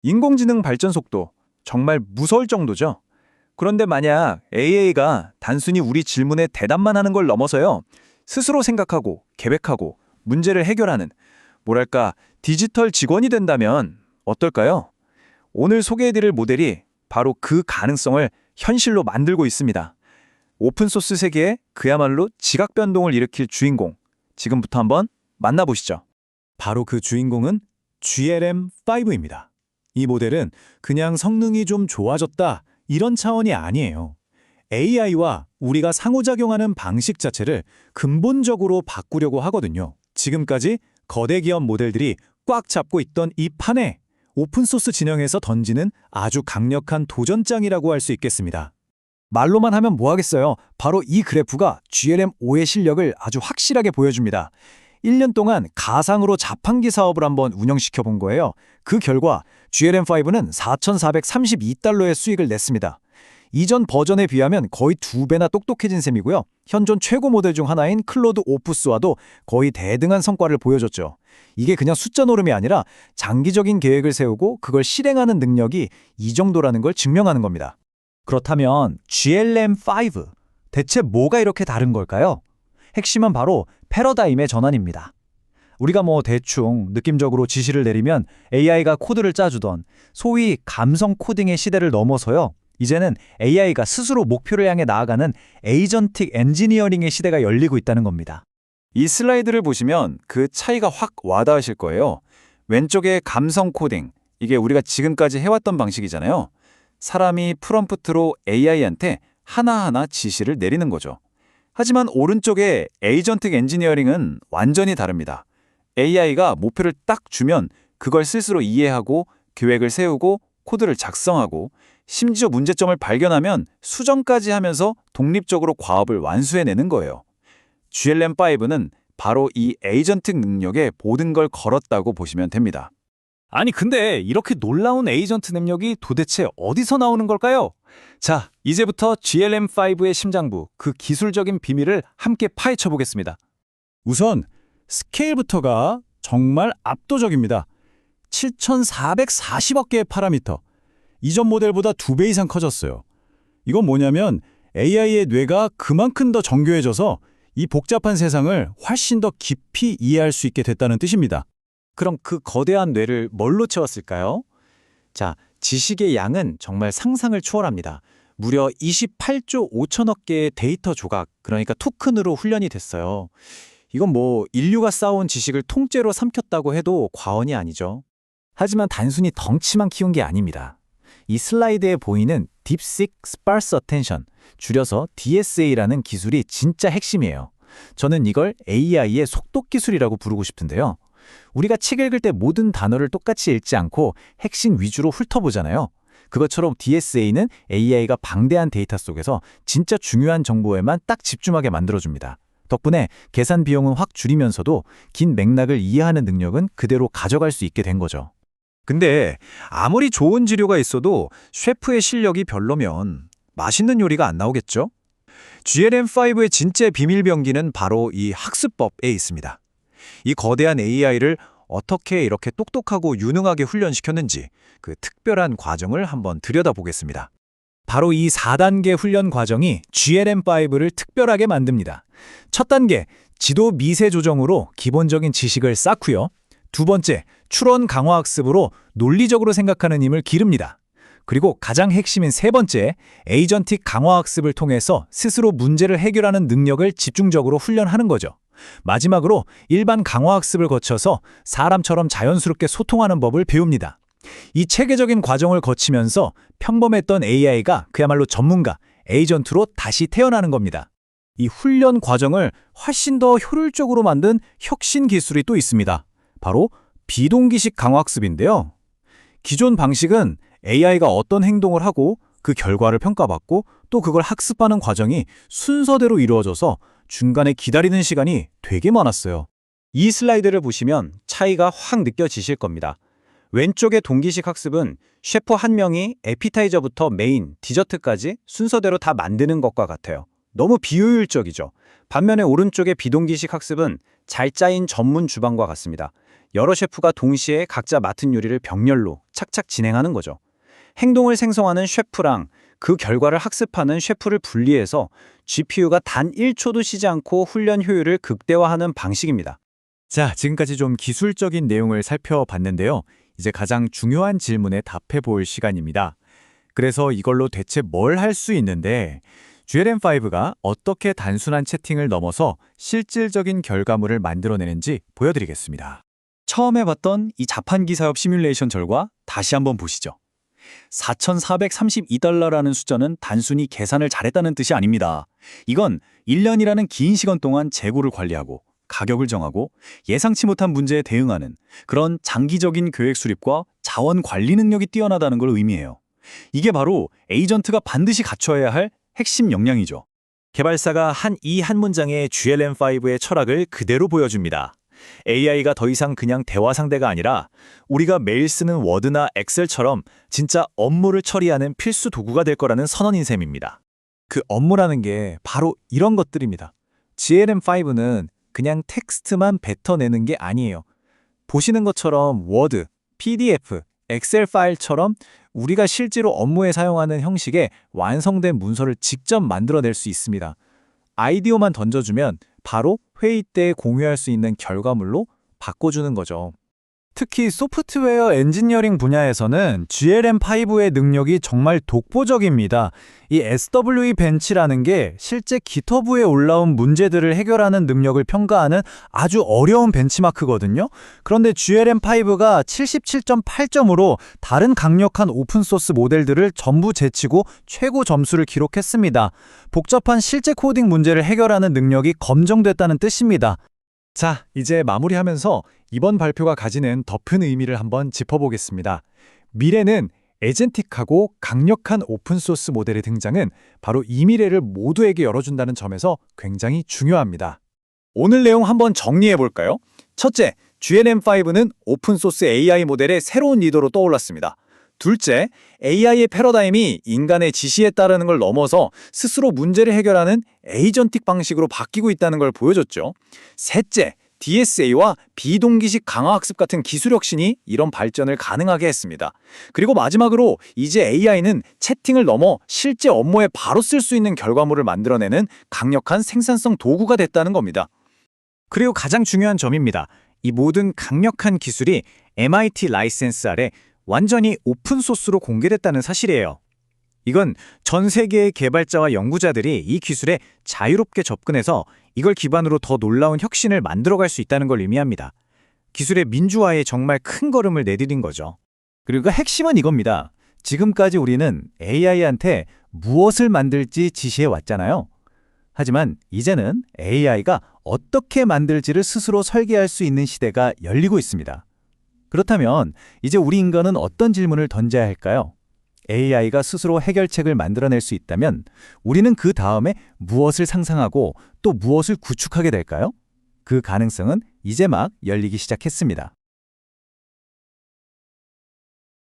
인공지능 발전 속도 정말 무서울 정도죠. 그런데 만약 AI가 단순히 우리 질문에 대답만 하는 걸 넘어서요. 스스로 생각하고 계획하고 문제를 해결하는 뭐랄까 디지털 직원이 된다면 어떨까요? 오늘 소개해드릴 모델이 바로 그 가능성을 현실로 만들고 있습니다. 오픈소스 세계에 그야말로 지각 변동을 일으킬 주인공. 지금부터 한번 만나보시죠. 바로 그 주인공은 GLM-5입니다. 이 모델은 그냥 성능이 좀 좋아졌다 이런 차원이 아니에요. AI와 우리가 상호작용하는 방식 자체를 근본적으로 바꾸려고 하거든요. 지금까지 거대 기업 모델들이 꽉 잡고 있던 이 판에 오픈소스 진영에서 던지는 아주 강력한 도전장이라고 할 수 있겠습니다. 말로만 하면 뭐하겠어요. 바로 이 그래프가 GLM-5의 실력을 아주 확실하게 보여줍니다. 1년 동안 가상으로 자판기 사업을 한번 운영시켜 본 거예요. 그 결과 GLM-5는 4,432달러의 수익을 냈습니다. 이전 버전에 비하면 거의 2배나 똑똑해진 셈이고요. 현존 최고 모델 중 하나인 클로드 오프스와도 거의 대등한 성과를 보여줬죠. 이게 그냥 숫자 노름이 아니라 장기적인 계획을 세우고 그걸 실행하는 능력이 이 정도라는 걸 증명하는 겁니다. 그렇다면 GLM-5, 대체 뭐가 이렇게 다른 걸까요? 핵심은 바로 패러다임의 전환입니다. 우리가 대충 느낌적으로 지시를 내리면 AI가 코드를 짜주던 소위 감성 코딩의 시대를 넘어서요. 이제는 AI가 스스로 목표를 향해 나아가는 에이전틱 엔지니어링의 시대가 열리고 있다는 겁니다. 이 슬라이드를 보시면 그 차이가 확 와닿으실 거예요. 왼쪽에 감성 코딩, 이게 우리가 지금까지 해왔던 방식이잖아요. 사람이 프롬프트로 AI한테 하나하나 지시를 내리는 거죠. 하지만 오른쪽의 에이전틱 엔지니어링은 완전히 다릅니다. AI가 목표를 딱 주면 그걸 스스로 이해하고 계획을 세우고 코드를 작성하고 심지어 문제점을 발견하면 수정까지 하면서 독립적으로 과업을 완수해내는 거예요. GLM-5는 바로 이 에이전틱 능력에 모든 걸 걸었다고 보시면 됩니다. 아니 근데 이렇게 놀라운 에이전트 능력이 도대체 어디서 나오는 걸까요? 자, 이제부터 GLM-5의 심장부, 그 기술적인 비밀을 함께 파헤쳐 보겠습니다. 우선 스케일부터가 정말 압도적입니다. 7,440억 개의 파라미터. 이전 모델보다 2배 이상 커졌어요. 이건 뭐냐면 AI의 뇌가 그만큼 더 정교해져서 이 복잡한 세상을 훨씬 더 깊이 이해할 수 있게 됐다는 뜻입니다. 그럼 그 거대한 뇌를 뭘로 채웠을까요? 자, 지식의 양은 정말 상상을 초월합니다. 무려 28조 5천억 개의 데이터 조각, 그러니까 토큰으로 훈련이 됐어요. 이건 인류가 쌓아온 지식을 통째로 삼켰다고 해도 과언이 아니죠. 하지만 단순히 덩치만 키운 게 아닙니다. 이 슬라이드에 보이는 딥식 스파스 어텐션, 줄여서 DSA라는 기술이 진짜 핵심이에요. 저는 이걸 AI의 속독 기술이라고 부르고 싶은데요. 우리가 책 읽을 때 모든 단어를 똑같이 읽지 않고 핵심 위주로 훑어보잖아요. 그것처럼 DSA는 AI가 방대한 데이터 속에서 진짜 중요한 정보에만 딱 집중하게 만들어줍니다. 덕분에 계산 비용은 확 줄이면서도 긴 맥락을 이해하는 능력은 그대로 가져갈 수 있게 된 거죠. 근데 아무리 좋은 재료가 있어도 셰프의 실력이 별로면 맛있는 요리가 안 나오겠죠? GLM-5의 진짜 비밀병기는 바로 이 학습법에 있습니다. 이 거대한 AI를 어떻게 이렇게 똑똑하고 유능하게 훈련시켰는지 그 특별한 과정을 한번 들여다보겠습니다. 바로 이 4단계 훈련 과정이 GLM-5를 특별하게 만듭니다. 첫 단계, 지도 미세 조정으로 기본적인 지식을 쌓고요. 두 번째, 추론 강화 학습으로 논리적으로 생각하는 힘을 기릅니다. 그리고 가장 핵심인 세 번째, 에이전틱 강화 학습을 통해서 스스로 문제를 해결하는 능력을 집중적으로 훈련하는 거죠. 마지막으로 일반 강화 학습을 거쳐서 사람처럼 자연스럽게 소통하는 법을 배웁니다. 이 체계적인 과정을 거치면서 평범했던 AI가 그야말로 전문가, 에이전트로 다시 태어나는 겁니다. 이 훈련 과정을 훨씬 더 효율적으로 만든 혁신 기술이 또 있습니다. 바로 비동기식 강화학습인데요. 기존 방식은 AI가 어떤 행동을 하고 그 결과를 평가받고 또 그걸 학습하는 과정이 순서대로 이루어져서 중간에 기다리는 시간이 되게 많았어요. 이 슬라이드를 보시면 차이가 확 느껴지실 겁니다. 왼쪽의 동기식 학습은 셰프 한 명이 에피타이저부터 메인, 디저트까지 순서대로 다 만드는 것과 같아요. 너무 비효율적이죠. 반면에 오른쪽의 비동기식 학습은 잘 짜인 전문 주방과 같습니다. 여러 셰프가 동시에 각자 맡은 요리를 병렬로 착착 진행하는 거죠. 행동을 생성하는 셰프랑 그 결과를 학습하는 셰프를 분리해서 GPU가 단 1초도 쉬지 않고 훈련 효율을 극대화하는 방식입니다. 자, 지금까지 좀 기술적인 내용을 살펴봤는데요. 이제 가장 중요한 질문에 답해 볼 시간입니다. 그래서 이걸로 대체 뭘 할 수 있는데 GLM5가 어떻게 단순한 채팅을 넘어서 실질적인 결과물을 만들어내는지 보여드리겠습니다. 처음에 봤던 이 자판기 사업 시뮬레이션 결과 다시 한번 보시죠. 4,432달러라는 숫자는 단순히 계산을 잘했다는 뜻이 아닙니다. 이건 1년이라는 긴 시간 동안 재고를 관리하고 가격을 정하고 예상치 못한 문제에 대응하는 그런 장기적인 계획 수립과 자원 관리 능력이 뛰어나다는 걸 의미해요. 이게 바로 에이전트가 반드시 갖춰야 할 핵심 역량이죠. 개발사가 한 문장의 GLM5의 철학을 그대로 보여줍니다. AI가 더 이상 그냥 대화 상대가 아니라 우리가 매일 쓰는 워드나 엑셀처럼 진짜 업무를 처리하는 필수 도구가 될 거라는 선언인 셈입니다. 그 업무라는 게 바로 이런 것들입니다. GLM5는 그냥 텍스트만 뱉어내는 게 아니에요. 보시는 것처럼 워드, PDF, 엑셀 파일처럼 우리가 실제로 업무에 사용하는 형식의 완성된 문서를 직접 만들어낼 수 있습니다. 아이디어만 던져주면 바로 회의 때 공유할 수 있는 결과물로 바꿔주는 거죠. 특히 소프트웨어 엔지니어링 분야에서는 GLM5의 능력이 정말 독보적입니다. 이 SWE 벤치라는 게 실제 GitHub에 올라온 문제들을 해결하는 능력을 평가하는 아주 어려운 벤치마크거든요. 그런데 GLM5가 77.8점으로 다른 강력한 오픈소스 모델들을 전부 제치고 최고 점수를 기록했습니다. 복잡한 실제 코딩 문제를 해결하는 능력이 검증됐다는 뜻입니다. 자, 이제 마무리하면서 이번 발표가 가지는 더 큰 의미를 한번 짚어보겠습니다. 미래는 에젠틱하고 강력한 오픈소스 모델의 등장은 바로 이 미래를 모두에게 열어준다는 점에서 굉장히 중요합니다. 오늘 내용 한번 정리해볼까요? 첫째, GLM5는 오픈소스 AI 모델의 새로운 리더로 떠올랐습니다. 둘째, AI의 패러다임이 인간의 지시에 따르는 걸 넘어서 스스로 문제를 해결하는 에이전틱 방식으로 바뀌고 있다는 걸 보여줬죠. 셋째, DSA와 비동기식 강화학습 같은 기술 혁신이 이런 발전을 가능하게 했습니다. 그리고 마지막으로 이제 AI는 채팅을 넘어 실제 업무에 바로 쓸 수 있는 결과물을 만들어내는 강력한 생산성 도구가 됐다는 겁니다. 그리고 가장 중요한 점입니다. 이 모든 강력한 기술이 MIT 라이센스 아래 완전히 오픈소스로 공개됐다는 사실이에요. 이건 전 세계의 개발자와 연구자들이 이 기술에 자유롭게 접근해서 이걸 기반으로 더 놀라운 혁신을 만들어갈 수 있다는 걸 의미합니다. 기술의 민주화에 정말 큰 걸음을 내디딘 거죠. 그리고 그 핵심은 이겁니다. 지금까지 우리는 AI한테 무엇을 만들지 지시해 왔잖아요. 하지만 이제는 AI가 어떻게 만들지를 스스로 설계할 수 있는 시대가 열리고 있습니다. 그렇다면 이제 우리 인간은 어떤 질문을 던져야 할까요? AI가 스스로 해결책을 만들어낼 수 있다면 우리는 그 다음에 무엇을 상상하고 또 무엇을 구축하게 될까요? 그 가능성은 이제 막 열리기 시작했습니다.